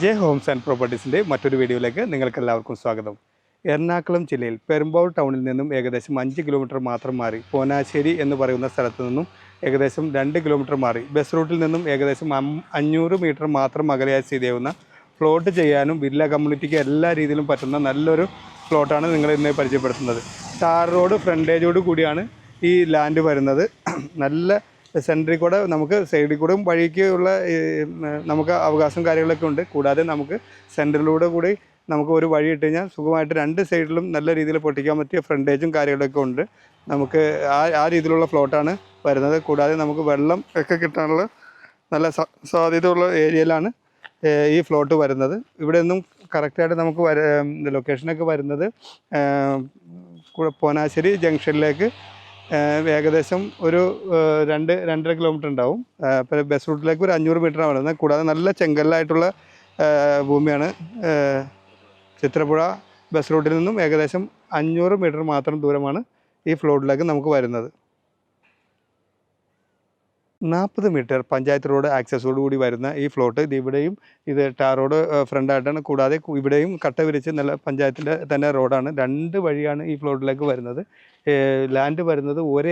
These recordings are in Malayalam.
ജെ ഹോംസ് ആൻഡ് പ്രോപ്പർട്ടീസിൻ്റെ മറ്റൊരു വീഡിയോയിലേക്ക് നിങ്ങൾക്കെല്ലാവർക്കും സ്വാഗതം. എറണാകുളം ജില്ലയിൽ പെരുമ്പാവൂർ ടൗണിൽ നിന്നും ഏകദേശം 5 കിലോമീറ്റർ മാത്രം മാറി പോനാശ്ശേരി എന്ന് പറയുന്ന സ്ഥലത്ത് നിന്നും ഏകദേശം 2 കിലോമീറ്റർ മാറി ബസ് റൂട്ടിൽ നിന്നും ഏകദേശം 500 മീറ്റർ മാത്രം അകലെയായി സ്ഥിതി ചെയ്യുന്ന ഫ്ലോട്ട് ചെയ്യാനും വില്ല കമ്മ്യൂണിറ്റിക്ക് എല്ലാ രീതിയിലും പറ്റുന്ന നല്ലൊരു ഫ്ലോട്ടാണ് നിങ്ങൾ ഇന്ന് പരിചയപ്പെടുത്തുന്നത്. ടാർ റോഡ് ഫ്രണ്ടേജോട് കൂടിയാണ് ഈ ലാൻഡ് വരുന്നത്. നല്ല സെൻറ്ററിൽ കൂടെ നമുക്ക് സൈഡിൽ കൂടെ വഴിക്കുള്ള നമുക്ക് അവകാശം കാര്യങ്ങളൊക്കെ ഉണ്ട്. കൂടാതെ നമുക്ക് സെൻറ്ററിലൂടെ കൂടി നമുക്ക് ഒരു വഴി ഇട്ട് കഴിഞ്ഞാൽ സുഖമായിട്ട് രണ്ട് സൈഡിലും നല്ല രീതിയിൽ പൊട്ടിക്കാൻ പറ്റിയ ഫ്രണ്ടേജും കാര്യങ്ങളൊക്കെ ഉണ്ട്. നമുക്ക് ആ രീതിയിലുള്ള ഫ്ലോട്ടാണ് വരുന്നത്. കൂടാതെ നമുക്ക് വെള്ളം ഒക്കെ കിട്ടാനുള്ള നല്ല സാധ്യതയുള്ള ഏരിയയിലാണ് ഈ ഫ്ലോട്ട് വരുന്നത്. ഇവിടെ നിന്നും കറക്റ്റായിട്ട് നമുക്ക് ലൊക്കേഷനൊക്കെ വരുന്നത് പോനാശ്ശേരി ജംഗ്ഷനിലേക്ക് ഏകദേശം ഒരു 2-2.5 കിലോമീറ്റർ ഉണ്ടാവും. ബസ് റൂട്ടിലേക്ക് ഒരു 500 മീറ്ററാണ് വരുന്നത്. കൂടാതെ നല്ല ചെങ്കല്ലായിട്ടുള്ള ഭൂമിയാണ്. ചിത്രപ്പുഴ ബസ് റൂട്ടിൽ നിന്നും ഏകദേശം 500 മീറ്റർ മാത്രം ദൂരമാണ് ഈ ഫ്ലോട്ടിലേക്ക് നമുക്ക് വരുന്നത്. 40 മീറ്റർ പഞ്ചായത്ത് റോഡ് ആക്സസോട് കൂടി വരുന്ന ഈ ഫ്ലോട്ട് ഇവിടെയും ഇത് ടാർ റോഡ് ഫ്രണ്ടായിട്ടാണ്. കൂടാതെ ഇവിടെയും കട്ട വിരിച്ച് നല്ല പഞ്ചായത്തിൻ്റെ തന്നെ റോഡാണ്. 2 വഴിയാണ് ഈ ഫ്ലോട്ടിലേക്ക് വരുന്നത്. ലാൻഡ് വരുന്നത് 1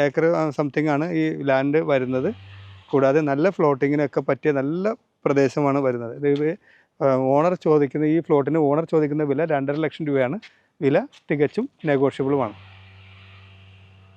ഏക്കർ സംതിങ് ആണ് ഈ ലാൻഡ് വരുന്നത്. കൂടാതെ നല്ല ഫ്ലോട്ടിങ്ങിനൊക്കെ പറ്റിയ നല്ല പ്രദേശമാണ് വരുന്നത്. ഇത് ഈ ഫ്ലോട്ടിന് ഓണർ ചോദിക്കുന്ന വില 2.5 ലക്ഷം രൂപയാണ്. വില തികച്ചും നെഗോഷ്യബിളുമാണ്.